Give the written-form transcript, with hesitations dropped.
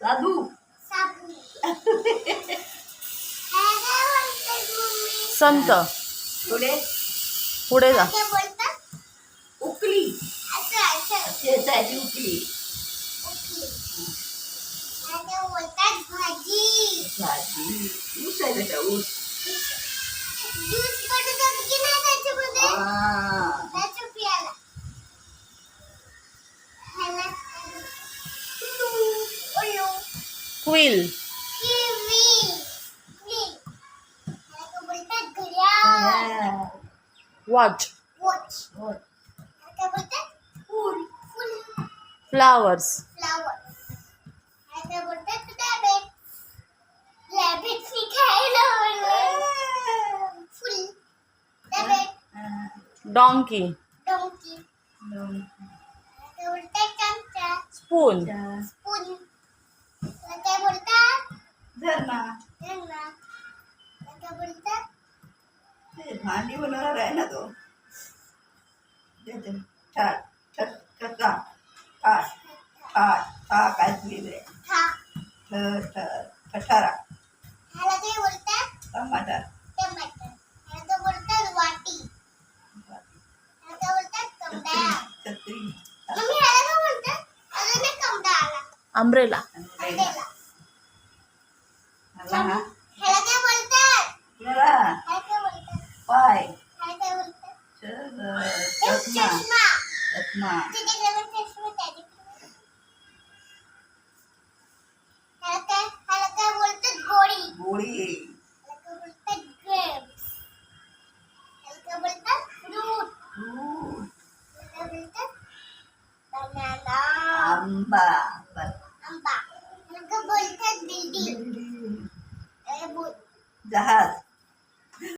साधू संत पुढे पुढे जा. उकली शेताची उकली भाजी ऊस आहे बेटा ऊस क्विल वॉच फ्लावर्स डॉन्की स्पून झरणा ते भांडी बनवणार आहे ना तो काय लिहिलंय ठठारा टमाटर छत्री अम्ब्रेला पाय चष्मा गोळी आंबा जहाज